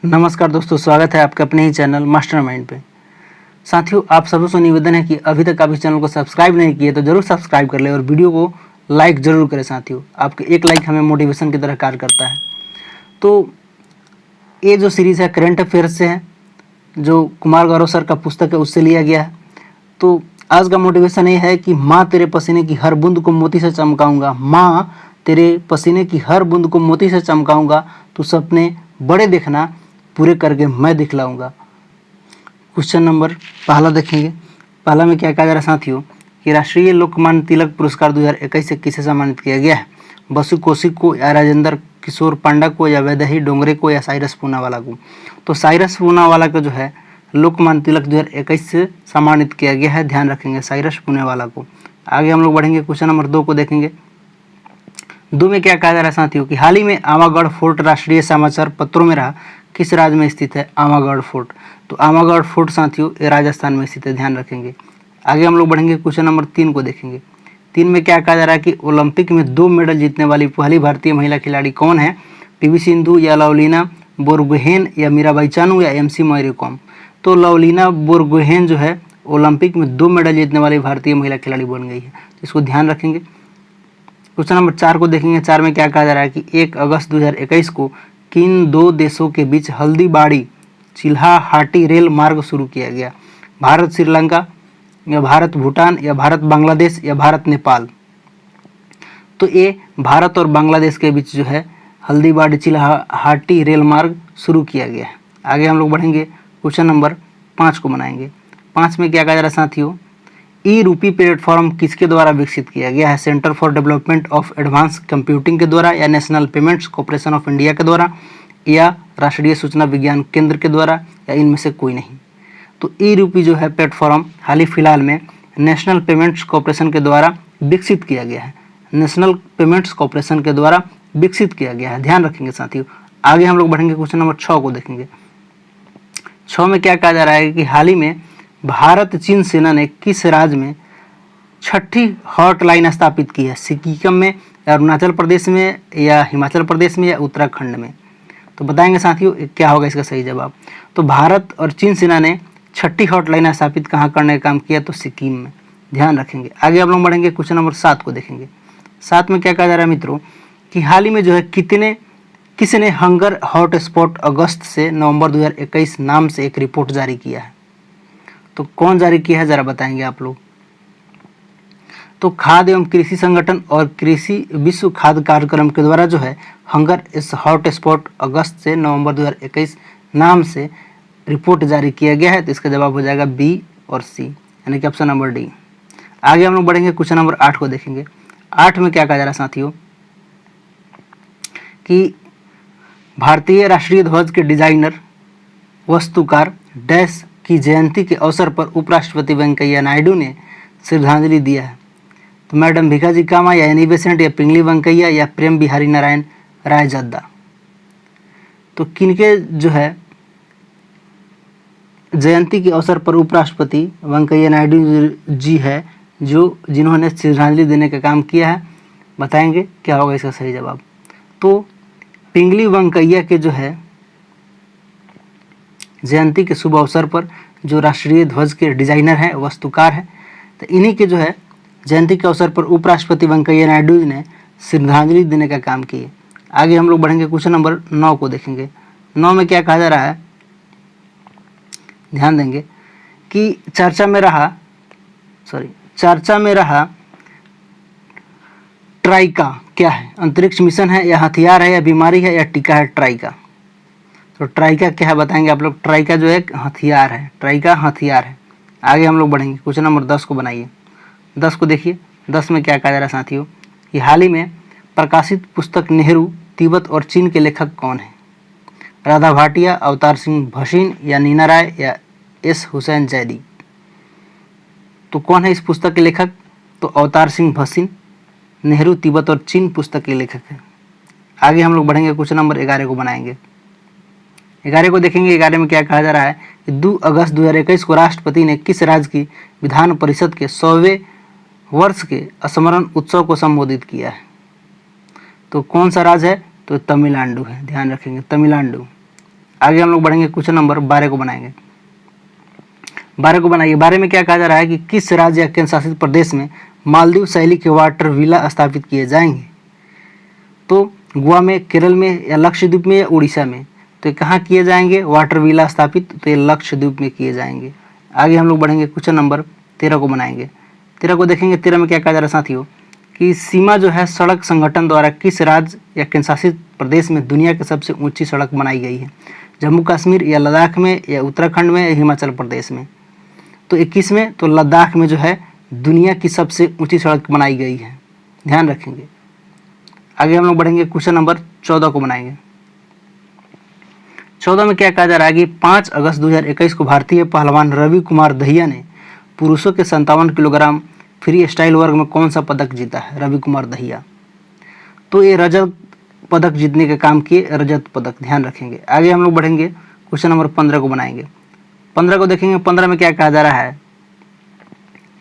नमस्कार दोस्तों, स्वागत है आपके अपने ही चैनल मास्टरमाइंड पे। साथियों, आप सभी से निवेदन है कि अभी तक आप इस चैनल को सब्सक्राइब नहीं किए तो जरूर सब्सक्राइब कर ले और वीडियो को लाइक जरूर करें। साथियों, आपके एक लाइक हमें मोटिवेशन की तरह कार्य करता है। तो ये जो सीरीज़ है करंट अफेयर्स से है, जो कुमार गौरव सर का पुस्तक है उससे लिया गया है। तो आज का मोटिवेशन ये है कि माँ तेरे पसीने की हर बूंद को मोती से चमकाऊंगा, माँ तेरे पसीने की हर बूंद को मोती से चमकाऊंगा, तू सपने बड़े देखना, पूरे करके मैं दिखलाऊंगा। क्वेश्चन नंबर पहला देखेंगे। पहला में क्या कहा जा रहा है साथियों कि राष्ट्रीय लोकमान्य तिलक पुरस्कार 2021 से किसे सम्मानित किया गया है? बसु कौशिक को, या राजेंद्र किशोर पांडा को, या वैदेही डोंगरे को, या साइरस पूनावाला को? तो साइरस पूनावाला को जो है लोकमान्य तिलक 2021 से सम्मानित किया गया है, ध्यान रखेंगे साइरस पूनावाला को। आगे हम लोग बढ़ेंगे, क्वेश्चन नंबर 2 को देखेंगे। 2 में क्या कहा जा रहा है साथियों कि हाल ही में आमागढ़ फोर्ट राष्ट्रीय समाचार पत्रों में रहा, किस राज्य में स्थित है आमागढ़ फोर्ट? तो आमागढ़ फोर्ट साथियों ये राजस्थान में स्थित है, ध्यान रखेंगे। आगे हम लोग बढ़ेंगे, क्वेश्चन नंबर 3 को देखेंगे। 3 में क्या कहा जा रहा है कि ओलंपिक में 2 मेडल जीतने वाली पहली भारतीय महिला खिलाड़ी कौन है? पीवी सिंधु, या लवलीना बोरगोहेन, या मीराबाई चानू, या एमसी मैरी कॉम? तो लवलीना बोरगोहेन जो है ओलंपिक में 2 मेडल जीतने वाली भारतीय महिला खिलाड़ी बन गई है, इसको ध्यान रखेंगे। क्वेश्चन नंबर 4 को देखेंगे। 4 में क्या कहा जा रहा है कि 1 अगस्त 2021 को किन 2 देशों के बीच हल्दीबाड़ी चिल्हाहाटी रेल मार्ग शुरू किया गया? भारत श्रीलंका, या भारत भूटान, या भारत बांग्लादेश, या भारत नेपाल? तो ये भारत और बांग्लादेश के बीच जो है हल्दीबाड़ी चिल्हाहाटी रेल मार्ग शुरू किया गया है। आगे हम लोग बढ़ेंगे, क्वेश्चन नंबर 5 को बनाएंगे। 5 में क्या कहा जा रहा है साथियों, ई रूपी प्लेटफॉर्म किसके द्वारा विकसित किया गया है? Centre for development of advance computing के द्वारा, या national payments corporation of India के द्वारा, या राष्ट्रीय सूचना विज्ञान केंद्र के द्वारा, या इनमें से कोई नहीं? तो ई रूपी जो है प्लेटफॉर्म हाल ही फिलहाल में नेशनल पेमेंट्स कॉर्पोरेशन के द्वारा विकसित किया गया है, नेशनल पेमेंट्स कॉर्पोरेशन के द्वारा विकसित किया गया है, ध्यान रखेंगे साथियों। आगे हम लोग बढ़ेंगे, क्वेश्चन नंबर 6 को देखेंगे। 6 में क्या कहा जा रहा है कि हाल ही में भारत चीन सेना ने किस राज्य में 6ठी हॉटलाइन स्थापित की है? सिक्किम में, अरुणाचल प्रदेश में, या हिमाचल प्रदेश में, या उत्तराखंड में? तो बताएंगे साथियों क्या होगा इसका सही जवाब। तो भारत और चीन सेना ने 6ठी हॉटलाइन स्थापित कहाँ करने का काम किया? तो सिक्किम में, ध्यान रखेंगे। आगे हम लोग बढ़ेंगे, क्वेश्चन नंबर 7 को देखेंगे। 7 में क्या कहा जा रहा है मित्रों कि हाल ही में जो है किसने हंगर हॉट स्पॉट अगस्त से नवंबर 2021 नाम से एक रिपोर्ट जारी किया है? तो कौन जारी किया है जरा बताएंगे आप लोग। तो खाद्य एवं कृषि संगठन और कृषि विश्व खाद्य कार्यक्रम के द्वारा जो है हंगर इस हॉट स्पॉट अगस्त से नवंबर 2021 नाम से रिपोर्ट जारी किया गया है। तो इसका जवाब हो जाएगा बी और सी, यानी कि ऑप्शन नंबर डी। आगे हम लोग बढ़ेंगे, क्वेश्चन नंबर 8 को देखेंगे। 8 में क्या कहा जा रहा है साथियों कि भारतीय राष्ट्रीय ध्वज के डिजाइनर वास्तुकार डैश की जयंती के अवसर पर उपराष्ट्रपति वेंकैया नायडू ने श्रद्धांजलि दिया है। तो मैडम भिखाजी कामा, या एनी बेसेंट, या पिंगली वेंकैया, या प्रेम बिहारी नारायण राय जद्दा? तो किनके जो है जयंती के अवसर पर उपराष्ट्रपति वेंकैया नायडू जी है जिन्होंने श्रद्धांजलि देने का काम किया है? बताएंगे क्या होगा इसका सही जवाब। तो पिंगली वेंकैया के जो है जयंती के शुभ अवसर पर जो राष्ट्रीय ध्वज के डिजाइनर हैं, वास्तुकार हैं, तो इन्हीं के जो है जयंती के अवसर पर उपराष्ट्रपति वेंकैया नायडू ने श्रद्धांजलि देने का काम किए। आगे हम लोग बढ़ेंगे, क्वेश्चन नंबर 9 को देखेंगे। 9 में क्या कहा जा रहा है, ध्यान देंगे कि चर्चा में रहा ट्राइका क्या है? अंतरिक्ष मिशन है, या हथियार है, या बीमारी है, या टीका है? ट्राइका। तो ट्राइका क्या है बताएंगे आप लोग। ट्राइका जो एक हथियार है, ट्राइका हथियार है। आगे हम लोग बढ़ेंगे, क्वेश्चन नंबर 10 को बनाइए। 10 को देखिए। 10 में क्या कहा जा रहा है साथियों कि हाल ही में प्रकाशित पुस्तक नेहरू तिब्बत और चीन के लेखक कौन है? राधा भाटिया, अवतार सिंह भसीन, या नीना राय, या एस हुसैन जैदी? तो कौन है इस पुस्तक के लेखक? तो अवतार सिंह भसीन नेहरू तिब्बत और चीन पुस्तक के लेखक है। आगे हम लोग बढ़ेंगे, क्वेश्चन नंबर 11 को बनाएंगे। 11 को देखेंगे। 11 में क्या कहा जा रहा है कि 2 अगस्त 2021 को राष्ट्रपति ने किस राज्य की विधान परिषद के 100वें वर्ष के स्मरण उत्सव को संबोधित किया है? तो कौन सा राज्य है? तो तमिलनाडु है, ध्यान रखेंगे तमिलनाडु। आगे हम लोग बढ़ेंगे, क्वेश्चन नंबर 12 को बनाएंगे। 12 को बनाइए। 12 में क्या कहा जा रहा है कि किस राज्य या केंद्र शासित प्रदेश में मालदीव शैली के वाटर विला स्थापित किए जाएंगे? तो गोवा में, केरल में, या लक्षद्वीप में, या उड़ीसा में? तो ये कहाँ किए जाएंगे वाटर विला स्थापित? तो ये लक्षद्वीप में किए जाएंगे। आगे हम लोग बढ़ेंगे, क्वेश्चन नंबर 13 को बनाएंगे। 13 को देखेंगे। 13 में क्या कहा जा रहा है साथियों कि सीमा जो है सड़क संगठन द्वारा किस राज्य या केंद्र शासित प्रदेश में दुनिया की सबसे ऊंची सड़क बनाई गई है? जम्मू कश्मीर, या लद्दाख में, या उत्तराखंड में, या हिमाचल प्रदेश में? तो 21 में तो लद्दाख में जो है दुनिया की सबसे ऊंची सड़क बनाई गई है, ध्यान रखेंगे। आगे हम लोग बढ़ेंगे, क्वेश्चन नंबर 14 को बनाएंगे। 14 में क्या कहा जा रहा है कि 5 अगस्त 2021 को भारतीय पहलवान रवि कुमार दहिया ने पुरुषों के 57 किलोग्राम फ्री स्टाइल वर्ग में कौन सा पदक जीता है? रवि कुमार दहिया। तो ये रजत पदक जीतने का काम किए, रजत पदक, ध्यान रखेंगे। आगे हम लोग बढ़ेंगे, क्वेश्चन नंबर 15 को बनाएंगे। 15 को देखेंगे। 15 में क्या कहा जा रहा है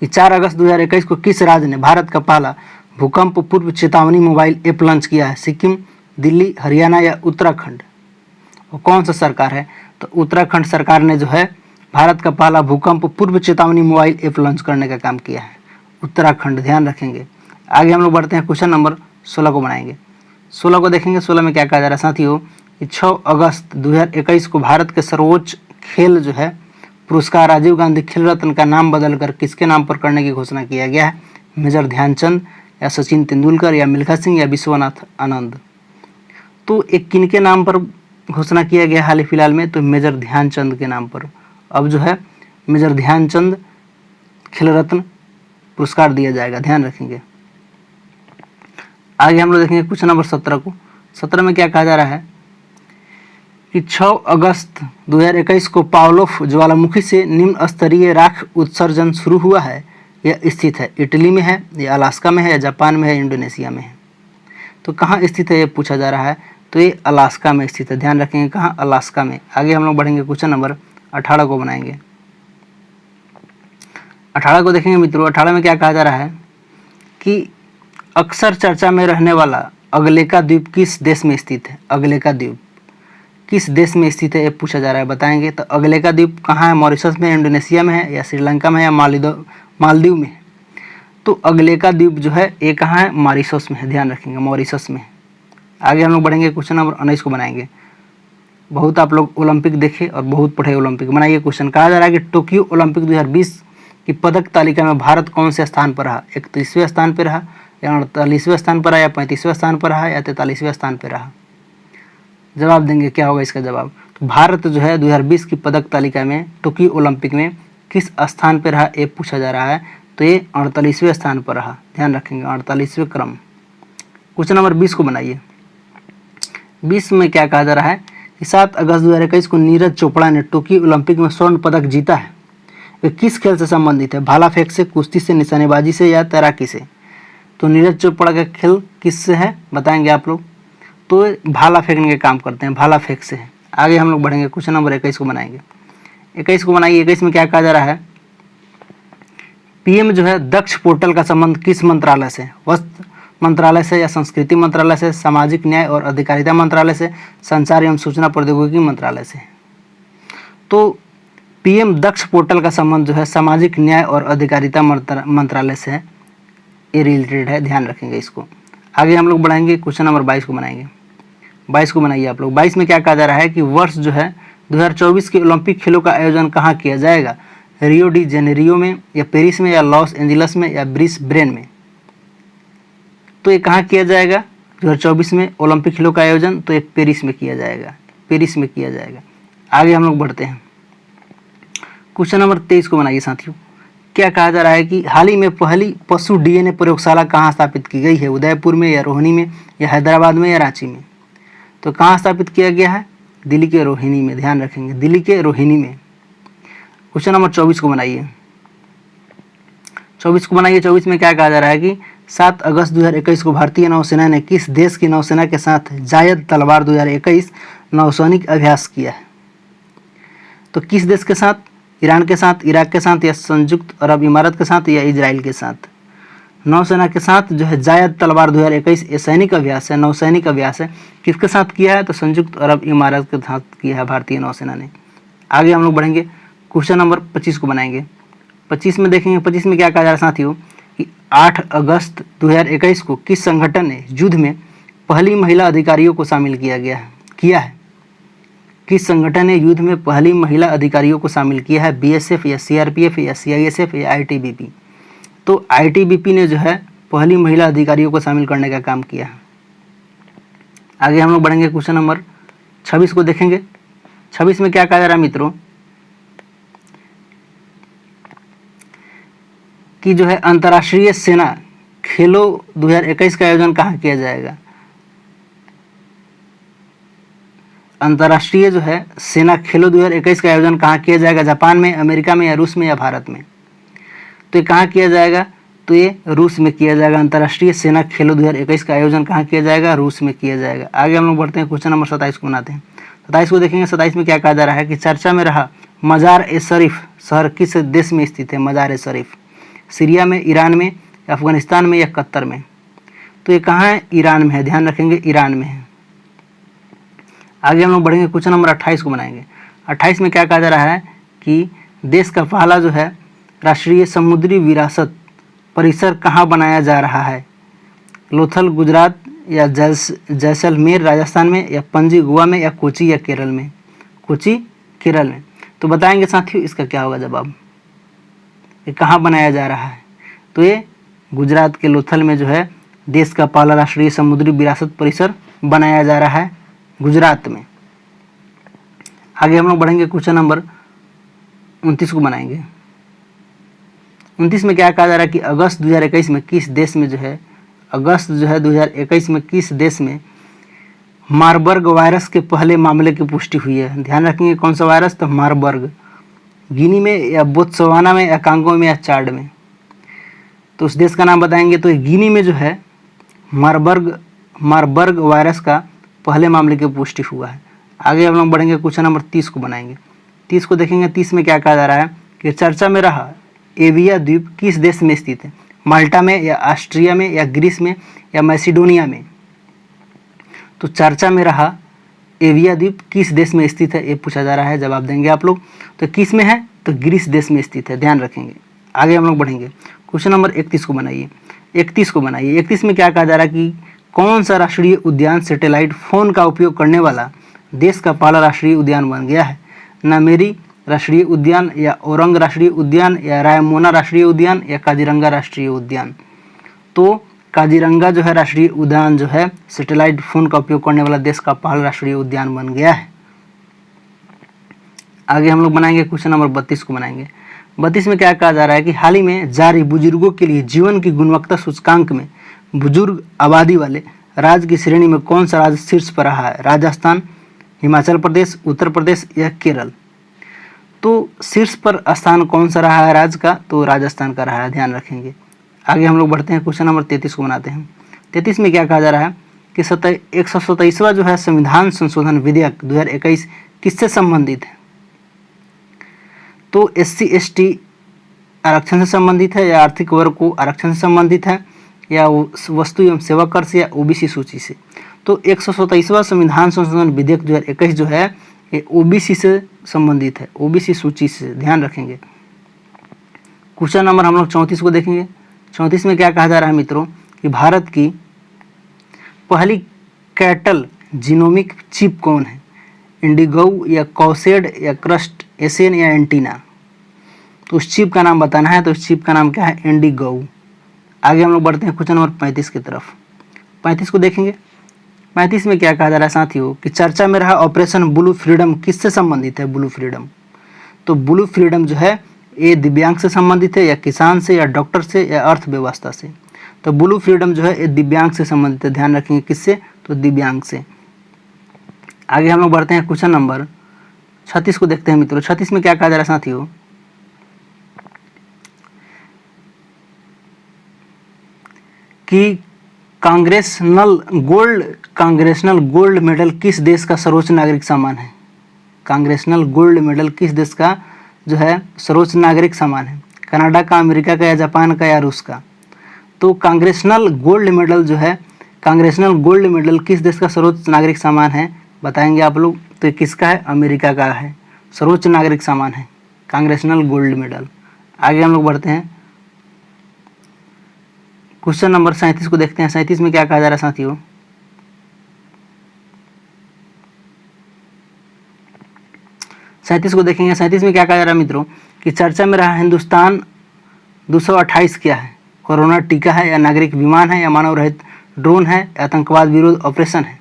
कि 4 अगस्त 2021 को किस राज्य ने भारत का पहला भूकंप पूर्व चेतावनी मोबाइल ऐप लॉन्च किया है? सिक्किम, दिल्ली, हरियाणा, या उत्तराखंड? और कौन सा सरकार है? तो उत्तराखंड सरकार ने जो है भारत का पहला भूकंप पूर्व चेतावनी मोबाइल ऐप लॉन्च करने का काम किया है, उत्तराखंड, ध्यान रखेंगे। आगे हम लोग बढ़ते हैं, क्वेश्चन नंबर 16 को बनाएंगे। 16 को देखेंगे। 16 में क्या कहा जा रहा है साथियों कि 6 अगस्त 2021 को भारत के सर्वोच्च खेल जो है पुरस्कार राजीव गांधी खेल रत्न का नाम बदलकर किसके नाम पर करने की घोषणा किया गया है? मेजर ध्यानचंद, या सचिन तेंदुलकर, या मिल्खा सिंह, या विश्वनाथ आनंद? तो एक किनके नाम पर घोषणा किया गया हाल ही फिलहाल में? तो मेजर ध्यानचंद के नाम पर अब जो है मेजर ध्यानचंद खेल रत्न पुरस्कार दिया जाएगा, ध्यान रखेंगे। आगे हम लोग देखेंगे, क्वेश्चन नंबर 17 को। 17 में क्या कहा जा रहा है कि 6 अगस्त 2021 को पावलोव ज्वालामुखी से निम्न स्तरीय राख उत्सर्जन शुरू हुआ है। यह स्थित है इटली में है, या अलास्का में है, या जापान में है, इंडोनेशिया में है? तो कहाँ स्थित है ये पूछा जा रहा है। तो ये अलास्का में स्थित है, ध्यान रखेंगे, कहाँ? अलास्का में। आगे हम लोग बढ़ेंगे, क्वेश्चन नंबर 18 को बनाएंगे। 18 को देखेंगे मित्रों। 18 में क्या कहा जा रहा है कि अक्सर चर्चा में रहने वाला अगलेका द्वीप किस देश में स्थित है? अगलेका द्वीप किस देश में स्थित है ये पूछा जा रहा है, बताएंगे। तो अगलेका द्वीप कहाँ है? मॉरिशस में, इंडोनेशिया में है, या श्रीलंका में, या मालदीव में? तो अगलेका द्वीप जो है ये कहाँ है? मॉरिशस में है, ध्यान रखेंगे, मॉरिशस में। आगे हम लोग बढ़ेंगे, क्वेश्चन नंबर 19 को बनाएंगे। बहुत आप लोग ओलंपिक देखे और बहुत पढ़े ओलंपिक। बनाइए क्वेश्चन। कहा जा रहा है कि टोक्यो ओलंपिक 2020 की पदक तालिका में भारत कौन से स्थान पर रहा? 31वें स्थान पर रहा, या 48वें स्थान पर रहा, या 35वें स्थान पर रहा, या 43वें स्थान पर रहा? जवाब देंगे, क्या होगा इसका जवाब? तो भारत जो है 2020 की पदक तालिका में टोक्यो ओलंपिक में किस स्थान पर रहा ये पूछा जा रहा है। तो ये 48वें स्थान पर रहा, ध्यान रखेंगे, 48वें क्रम। क्वेश्चन नंबर 20 को बनाइए। 20 में क्या कहा जा रहा है कि 7 अगस्त 2021 को नीरज चोपड़ा ने टोक्यो ओलंपिक में स्वर्ण पदक जीता है। वे किस खेल से संबंधित है? भाला फेंक से, कुश्ती से, निशानेबाजी से, या तैराकी से? तो नीरज चोपड़ा का खेल किससे है बताएंगे आप लोग? तो भाला फेंकने के काम करते हैं, भाला फेंक से है। आगे हम लोग बढ़ेंगे, क्वेश्चन नंबर 21 को बनाएंगे। 21 को बनाइए। 21 में क्या कहा जा रहा है? पीएम जो है दक्ष पोर्टल का संबंध किस मंत्रालय से? वस्त्र मंत्रालय से, या संस्कृति मंत्रालय से, सामाजिक न्याय और अधिकारिता मंत्रालय से, संचार एवं सूचना प्रौद्योगिकी मंत्रालय से? तो पीएम दक्ष पोर्टल का संबंध जो है सामाजिक न्याय और अधिकारिता मंत्रालय से ये रिलेटेड है, ध्यान रखेंगे इसको। आगे हम लोग बढ़ाएंगे, क्वेश्चन नंबर 22 को बनाएंगे। 22 को बनाइए आप लोग। 22 में क्या कहा जा रहा है कि वर्ष जो है 2024 के ओलंपिक खेलों का आयोजन कहाँ किया जाएगा? रियो डी जेनेरियो में, या पेरिस में, या लॉस एंजलिस में, या ब्रिस्बेन में? तो ये कहाँ किया जाएगा 2024 में ओलंपिक खेलों का आयोजन? तो ये पेरिस में किया जाएगा, पेरिस में किया जाएगा। आगे हम लोग बढ़ते हैं, क्वेश्चन नंबर 23 को बनाइए साथियों। क्या कहा जा रहा है कि हाल ही में पहली पशु डीएनए प्रयोगशाला कहाँ स्थापित की गई है? उदयपुर में, या रोहिणी में, या हैदराबाद में, या रांची में? तो कहाँ स्थापित किया गया है? दिल्ली के रोहिणी में, ध्यान रखेंगे, दिल्ली के रोहिणी में। क्वेश्चन नंबर 24 को बनाइए। 24 को बनाइए। 24 में क्या कहा जा रहा है कि 7 अगस्त 2021 को भारतीय नौसेना ने किस देश की नौसेना के साथ जायद तलवार 2021 नौसैनिक अभ्यास किया है? तो किस देश के साथ? ईरान के साथ, इराक के साथ, या संयुक्त अरब इमारत के साथ, या इजराइल के साथ? नौसेना के साथ जो है जायद तलवार 2021 ये सैनिक अभ्यास है, नौसैनिक अभ्यास है। किसके साथ किया है? तो संयुक्त अरब इमारात के साथ किया है भारतीय नौसेना ने। आगे हम लोग बढ़ेंगे, क्वेश्चन नंबर 25 को बनाएंगे। 25 में देखेंगे, 25 में क्या कहा जा रहा है साथियों कि 8 अगस्त 2021 को किस संगठन ने युद्ध में पहली महिला अधिकारियों को शामिल किया है? किस संगठन ने युद्ध में पहली महिला अधिकारियों को शामिल किया है? बीएसएफ या सीआरपीएफ या सीआईएसएफ या आईटीबीपी? तो आईटीबीपी ने जो है पहली महिला अधिकारियों को शामिल करने का काम किया। आगे हम लोग बढ़ेंगे, क्वेश्चन नंबर 26 को देखेंगे। 26 में क्या कहा जा रहा है मित्रों कि जो है अंतर्राष्ट्रीय सेना खेलो 2021 का आयोजन कहाँ किया जाएगा? अंतर्राष्ट्रीय जो है सेना खेलो 2021 का आयोजन कहाँ किया जाएगा? जापान में, अमेरिका में या रूस में या भारत में? तो ये कहाँ किया जाएगा? तो ये रूस में किया जाएगा। अंतर्राष्ट्रीय सेना खेलो 2021 का आयोजन कहाँ किया जाएगा? रूस में किया जाएगा। आगे हम लोग बढ़ते हैं, क्वेश्चन नंबर 27 को बनाते हैं। 27 को देखेंगे। 27 में क्या कहा जा रहा है कि चर्चा में रहा मजार ए शरीफ शहर किस देश में स्थित है? मजार ए शरीफ सीरिया में, ईरान में, अफगानिस्तान में या कतर में? तो ये कहाँ है? ईरान में है। ध्यान रखेंगे, ईरान में है। आगे हम लोग बढ़ेंगे, क्वेश्चन नंबर 28 को बनाएंगे। 28 में क्या कहा जा रहा है कि देश का पहला जो है राष्ट्रीय समुद्री विरासत परिसर कहाँ बनाया जा रहा है? लोथल गुजरात या जैसलमेर राजस्थान में या पणजी गोवा में या कोची या केरल में? कोची केरल में। तो बताएंगे साथियों इसका क्या होगा जवाब, ये कहाँ बनाया जा रहा है? तो ये गुजरात के लोथल में जो है देश का पहला राष्ट्रीय समुद्री विरासत परिसर बनाया जा रहा है, गुजरात में। आगे हम लोग बढ़ेंगे, क्वेश्चन नंबर 29 को बनाएंगे। 29 में क्या कहा जा रहा है कि अगस्त 2021 में किस देश में जो है अगस्त जो है 2021 में किस देश में मारबर्ग वायरस के पहले मामले की पुष्टि हुई है? ध्यान रखेंगे कौन सा वायरस? तो मारबर्ग। गिनी में या बोत्सवाना में या कांगो में या चाड में? तो उस देश का नाम बताएंगे। तो गिनी में जो है मारबर्ग वायरस का पहले मामले की पुष्टि हुआ है। आगे हम लोग बढ़ेंगे, क्वेश्चन नंबर 30 को बनाएंगे। 30 को देखेंगे। 30 में क्या कहा जा रहा है कि चर्चा में रहा एविया द्वीप किस देश में स्थित है? माल्टा में या ऑस्ट्रिया में या ग्रीस में या मैसिडोनिया में? तो चर्चा में रहा एविया द्वीप किस देश में स्थित है ये पूछा जा रहा है, जवाब देंगे आप लोग। तो किस में है? तो ग्रीस देश में स्थित है, ध्यान रखेंगे। आगे हम लोग बढ़ेंगे, क्वेश्चन नंबर 31 को बनाइए। 31 को बनाइए। 31 में क्या कहा जा रहा है कि कौन सा राष्ट्रीय उद्यान सैटेलाइट फोन का उपयोग करने वाला देश का पहला राष्ट्रीय उद्यान बन गया है? नामेरी राष्ट्रीय उद्यान या औरंग राष्ट्रीय उद्यान या रायमोना राष्ट्रीय उद्यान या काजीरंगा राष्ट्रीय उद्यान? तो काजीरंगा जो है राष्ट्रीय उद्यान जो है सैटेलाइट फोन का उपयोग करने वाला देश का पहला राष्ट्रीय उद्यान बन गया है। आगे हम लोग बनाएंगे, क्वेश्चन नंबर 32 को बनाएंगे। 32 में क्या कहा जा रहा है कि हाल ही में जारी बुजुर्गों के लिए जीवन की गुणवत्ता सूचकांक में बुजुर्ग आबादी वाले राज्य की श्रेणी में कौन सा राज्य शीर्ष पर रहा है? राजस्थान, हिमाचल प्रदेश, उत्तर प्रदेश या केरल? तो शीर्ष पर स्थान कौन सा रहा है राज्य का? तो राजस्थान का रहा है, ध्यान रखेंगे। आगे हम लोग बढ़ते हैं, क्वेश्चन नंबर 33 को बनाते हैं। 33 में क्या कहा जा रहा है कि 127वां जो है संविधान संशोधन विधेयक 2021 किससे संबंधित है? तो SC/ST आरक्षण से संबंधित है या आर्थिक वर्ग को आरक्षण से संबंधित है या वस्तु एवं सेवा कर से या OBC सूची से? तो 127वां संविधान संशोधन विधेयक 2021 जो है ये OBC से संबंधित है, OBC सूची से, ध्यान रखेंगे। क्वेश्चन नंबर हम लोग 34 को देखेंगे। 34 में क्या कहा जा रहा है मित्रों कि भारत की पहली कैटल जीनोमिक चिप कौन है? इंडिगो या कॉसेड या क्रस्ट एसेन या एंटीना? तो उस चिप का नाम बताना है। तो उस चिप का नाम क्या है? इंडिगो। आगे हम लोग बढ़ते हैं क्वेश्चन नंबर 35 की तरफ। 35 को देखेंगे। 35 में क्या कहा जा रहा है साथियों कि चर्चा में रहा ऑपरेशन ब्लू फ्रीडम किससे संबंधित है? Blue freedom. तो ब्लू फ्रीडम जो है ये दिव्यांग से संबंधित है या किसान से या डॉक्टर से या अर्थव्यवस्था से? तो ब्लू फ्रीडम जो है ये दिव्यांग से संबंधित है, ध्यान रखेंगे। किससे? तो दिव्यांग से। आगे हम लोग बढ़ते हैं क्वेश्चन नंबर 36 को देखते हैं मित्रों। 36 में क्या कहा जा रहा है साथियों कि कांग्रेसनल गोल्ड मेडल किस देश का सर्वोच्च नागरिक सम्मान है? कांग्रेसनल गोल्ड मेडल किस देश का जो है सर्वोच्च नागरिक सम्मान है? कनाडा का, अमेरिका का या जापान का या रूस का? तो कांग्रेसनल गोल्ड मेडल जो है, कांग्रेसनल गोल्ड मेडल किस देश का सर्वोच्च नागरिक सम्मान है, बताएंगे आप लोग। तो ये किसका है, अमेरिका का है, सर्वोच्च नागरिक सम्मान है कांग्रेसनल गोल्ड मेडल। आगे हम लोग बढ़ते हैं, क्वेश्चन नंबर 37 को देखते हैं। 37 में क्या कहा जा रहा है साथियों, 37 को देखेंगे। 37 में क्या कहा जा रहा है मित्रों कि चर्चा में रहा हिंदुस्तान 228 क्या है, कोरोना टीका है या नागरिक विमान है या मानव रहित ड्रोन है, आतंकवाद विरोध ऑपरेशन है।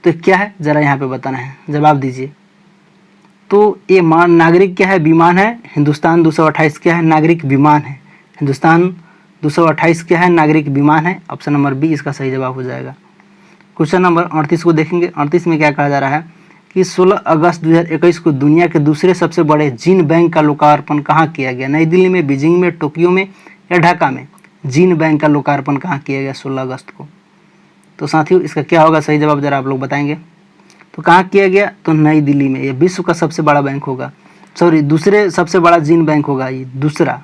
तो क्या है जरा यहाँ पे बताना है, जवाब दीजिए। तो ये नागरिक क्या है, विमान है। हिंदुस्तान 228 क्या है, नागरिक विमान है। हिंदुस्तान 228 क्या है, नागरिक विमान है। ऑप्शन नंबर बी इसका सही जवाब हो जाएगा। क्वेश्चन नंबर 38 को देखेंगे। 38 में क्या कहा जा रहा है कि 16 अगस्त 2021 को दुनिया के दूसरे सबसे बड़े जीन बैंक का लोकार्पण कहाँ किया गया, नई दिल्ली में, बीजिंग में, टोक्यो में या ढाका में। जीन बैंक का लोकार्पण कहाँ किया गया 16 अगस्त को। तो साथियों इसका क्या होगा सही जवाब, जरा आप लोग बताएंगे। तो कहाँ किया गया, तो नई दिल्ली में। ये विश्व का सबसे बड़ा बैंक होगा, सॉरी दूसरे सबसे बड़ा जीन बैंक होगा ये, दूसरा।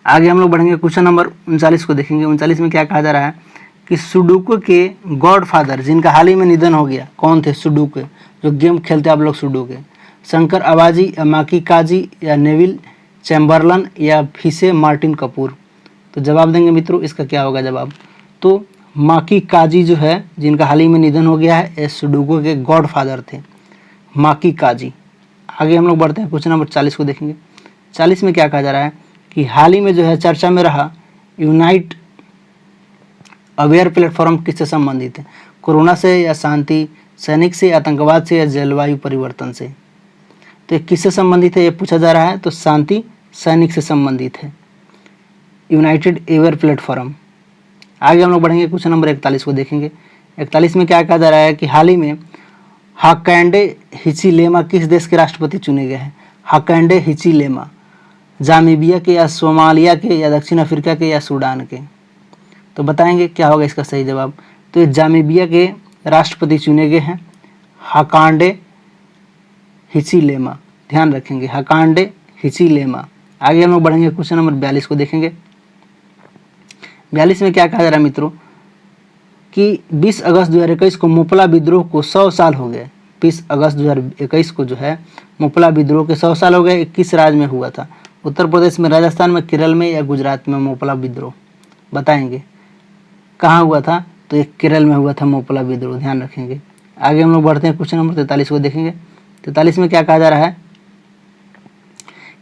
आगे हम लोग बढ़ेंगे, क्वेश्चन नंबर 39 को देखेंगे। 39 में क्या कहा जा रहा है कि सुडोकू के गॉडफादर जिनका हाल ही में निधन हो गया, कौन थे, सुडोकू, जो गेम खेलते आप लोग सुडोकू, शंकर आवाजी या माकी काजी या नेविल चैम्बरलन या फिसे मार्टिन कपूर। तो जवाब देंगे मित्रों, इसका क्या होगा जवाब। तो माकी काजी जो है, जिनका हाल ही में निधन हो गया है, ये सुडोकू के गॉडफादर थे, माकी काजी। आगे हम लोग बढ़ते हैं, क्वेश्चन नंबर 40 को देखेंगे। 40 में क्या कहा जा रहा है कि हाल ही में जो है चर्चा में रहा यूनाइट अवेयर प्लेटफॉर्म किससे संबंधित है, कोरोना से या शांति, सैनिक से, आतंकवाद से या जलवायु परिवर्तन से। तो ये किससे संबंधित है ये पूछा जा रहा है, तो शांति सैनिक से संबंधित है, यूनाइटेड अवेयर प्लेटफॉर्म। आगे हम लोग बढ़ेंगे, क्वेश्चन नंबर 41 को देखेंगे। 41 में क्या कहा जा रहा है कि हाल ही में हाकैंडे हिचिलेमा किस देश के राष्ट्रपति चुने गए हैं, हाकैंडे हिचिलेमा, जामीबिया के या सोमालिया के या दक्षिण अफ्रीका के या सूडान के। तो बताएंगे क्या होगा इसका सही जवाब। तो ये जामीबिया के राष्ट्रपति चुने गए हैं, हाकांडे हिचिलेमा, ध्यान रखेंगे, हाकांडे हिचिलेमा। आगे हम लोग बढ़ेंगे, क्वेश्चन नंबर 42 को देखेंगे। 42 में क्या कहा जा रहा है मित्रों कि 20 अगस्त 2021 को मोपला विद्रोह को 100 साल हो गए। 20 अगस्त 2021 को जो है मोपला विद्रोह के 100 साल हो गए। किस राज्य में हुआ था, उत्तर प्रदेश में, राजस्थान में, केरल में या गुजरात में मोपला विद्रोह, बताएंगे कहाँ हुआ था। तो एक केरल में हुआ था मोपला विद्रोह, ध्यान रखेंगे। आगे हम लोग बढ़ते हैं, क्वेश्चन नंबर 43 को देखेंगे। 43 में क्या कहा जा रहा है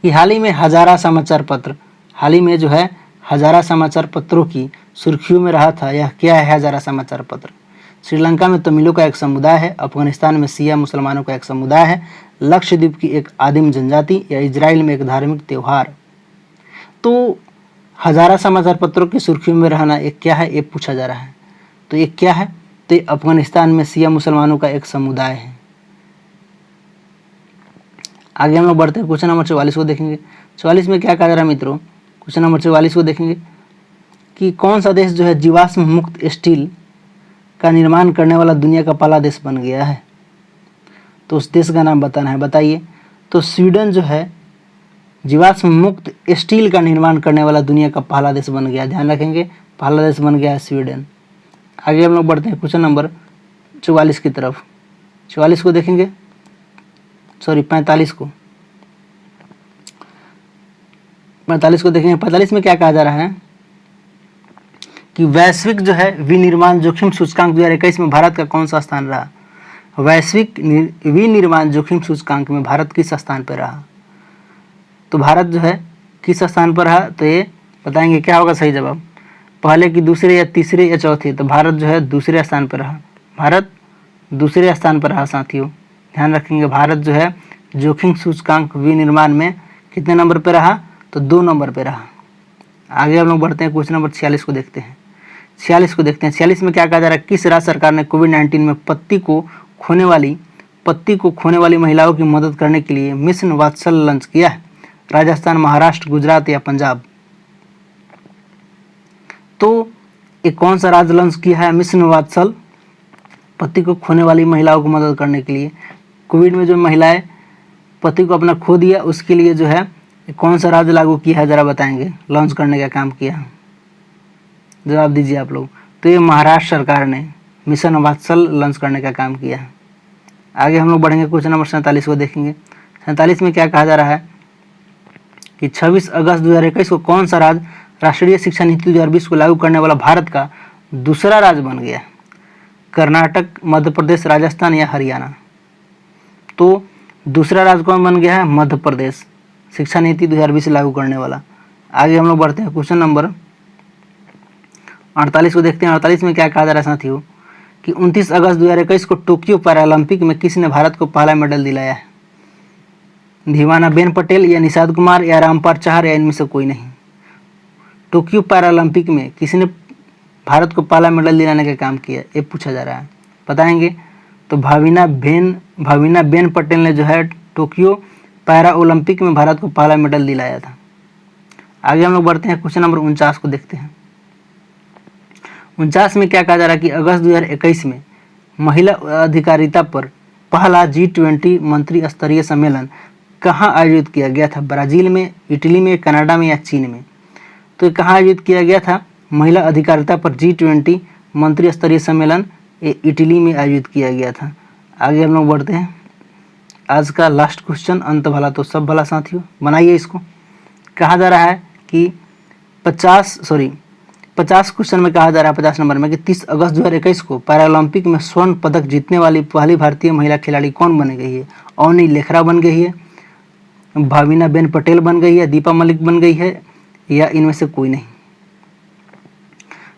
कि हाल ही में हजारा समाचार पत्र, हाल ही में जो है हजारा समाचार पत्रों की सुर्खियों में रहा था। यह क्या है हजारा समाचार पत्र, श्रीलंका में तमिलों का एक समुदाय है, अफगानिस्तान में शिया मुसलमानों का एक समुदाय है, लक्षद्वीप की एक आदिम जनजाति या इजराइल में एक धार्मिक त्यौहार। तो हजारा समाचार पत्रों की सुर्खियों में रहना एक क्या है, ये पूछा जा रहा है। तो ये क्या है, तो ये अफगानिस्तान में शिया मुसलमानों का एक समुदाय है। आगे हम लोग बढ़ते हैं, क्वेश्चन नंबर 44 को देखेंगे। 44 में क्या कहा जा रहा है मित्रों, क्वेश्चन नंबर 44 को देखेंगे कि कौन सा देश जो है जीवाश्म मुक्त स्टील का निर्माण करने वाला दुनिया का पहला देश बन गया है। तो उस देश का नाम बताना है, बताइए। तो स्वीडन जो है जीवाश्म मुक्त स्टील का निर्माण करने वाला दुनिया का पहला देश बन गया, ध्यान रखेंगे, पहला देश बन गया है स्वीडन। आगे हम लोग बढ़ते हैं क्वेश्चन नंबर 44 की तरफ। 44 को देखेंगे, सॉरी 45 को, 45 को देखेंगे। 45 में क्या कहा जा रहा है कि वैश्विक जो है विनिर्माण जोखिम सूचकांक 2021 में भारत का कौन सा स्थान रहा, वैश्विक विनिर्माण जोखिम सूचकांक में भारत किस स्थान पर रहा। तो भारत जो है किस स्थान पर रहा, तो ये बताएंगे क्या होगा सही जवाब, पहले की, दूसरे या तीसरे या चौथे। तो भारत जो है दूसरे स्थान पर रहा, भारत दूसरे स्थान पर रहा साथियों, ध्यान रखेंगे। भारत जो है जोखिम सूचकांक विनिर्माण में कितने नंबर पर रहा, तो 2 नंबर पर रहा। आगे हम लोग बढ़ते हैं, क्वेश्चन नंबर 46 को देखते हैं। 46 को देखते हैं। 46 में क्या कहा जा रहा है, किस राज्य सरकार ने कोविड-19 में पत्ती को खोने वाली महिलाओं की मदद करने के लिए मिशन वात्सल लॉन्च किया है, राजस्थान, महाराष्ट्र, गुजरात या पंजाब। तो ये कौन सा राज्य लॉन्च किया है मिशन वात्सल, पति को खोने वाली महिलाओं को मदद करने के लिए। कोविड में जो महिलाएं पति को अपना खो दिया उसके लिए जो है कौन सा राज्य लागू किया है ज़रा बताएंगे, लॉन्च करने का काम किया? जवाब दीजिए आप लोग। तो ये महाराष्ट्र सरकार ने मिशन वात्सल लॉन्च करने का काम किया है। आगे हम लोग बढ़ेंगे, क्वेश्चन नंबर 47 को देखेंगे। 47 में क्या कहा जा रहा है कि 26 अगस्त 2021 को कौन सा राज्य राष्ट्रीय शिक्षा नीति 2020 को लागू करने वाला भारत का दूसरा राज्य बन गया? कर्नाटक, मध्य प्रदेश, राजस्थान या हरियाणा? तो दूसरा राज्य कौन बन गया है? मध्य प्रदेश, शिक्षा नीति 2020 लागू करने वाला। आगे हम लोग बढ़ते हैं, क्वेश्चन नंबर 48 को देखते हैं। 48 में क्या कहा जा रहा है साथियों कि 29 अगस्त 2021 को टोक्यो पैरालंपिक में किसने भारत को पहला मेडल दिलाया है? धीवानाबेन पटेल या निषाद कुमार या रामपाल चाहर या इनमें से कोई नहीं? टोक्यो पैरालंपिक में किसने भारत को पहला मेडल दिलाने का काम किया, ये पूछा जा रहा है, बताएंगे? तो भाविनाबेन पटेल ने जो है टोक्यो पैरा ओलंपिक में भारत को पहला मेडल दिलाया था। आगे हम लोग बढ़ते हैं, क्वेश्चन नंबर 49 को देखते हैं। 49 में क्या कहा जा रहा है कि अगस्त 2021 में महिला अधिकारिता पर पहला G20 मंत्री स्तरीय सम्मेलन कहाँ आयोजित किया गया था? ब्राजील में, इटली में, कनाडा में या चीन में? तो कहाँ आयोजित किया गया था? महिला अधिकारिता पर G20 मंत्री स्तरीय सम्मेलन ये इटली में आयोजित किया गया था। आगे हम लोग बढ़ते हैं, आज का लास्ट क्वेश्चन, अंत भला तो सब भला साथियों, बनाइए इसको। कहा जा रहा है कि 50 क्वेश्चन में कहा जा रहा है 50 नंबर में कि 30 अगस्त 2021 को पैरालंपिक में स्वर्ण पदक जीतने वाली पहली भारतीय महिला खिलाड़ी कौन बन गई है? अवनी लेखरा बन गई है, भाविनाबेन पटेल बन गई है, दीपा मलिक बन गई है या इनमें से कोई नहीं?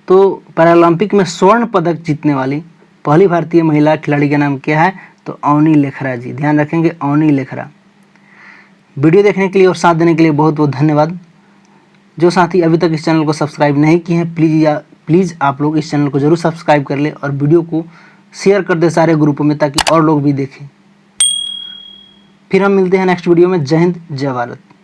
तो पैरालंपिक में स्वर्ण पदक जीतने वाली पहली भारतीय महिला खिलाड़ी का नाम क्या है? तो अवनी लेखरा जी, ध्यान रखेंगे, अवनी लेखरा। वीडियो देखने के लिए और साथ देने के लिए बहुत बहुत धन्यवाद। जो साथी अभी तक इस चैनल को सब्सक्राइब नहीं किए हैं, प्लीज़ आप लोग इस चैनल को जरूर सब्सक्राइब कर ले और वीडियो को शेयर कर दे सारे ग्रुपों में ताकि और लोग भी देखें। फिर हम मिलते हैं नेक्स्ट वीडियो में। जय हिंद, जय भारत।